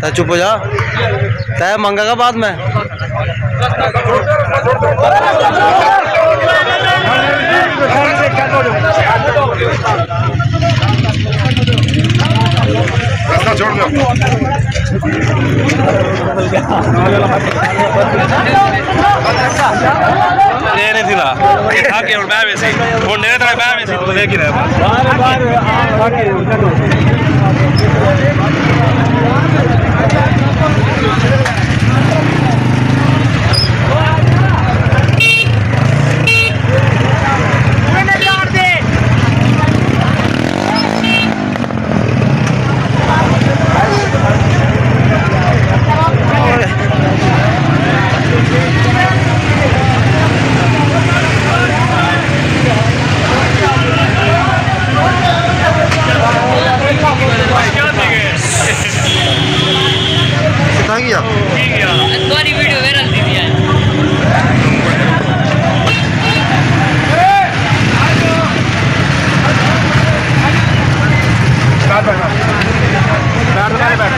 तै चुप हो जा, तय मांगेगा बाद में। छोड़ दो नहीं थी ना आके और मैं वैसे वो नेरे तरह मैं वैसे तो देख ही रहा कितना किया? तुम्हारी वीडियो वायरल थी यार। बैठ बैठ बैठ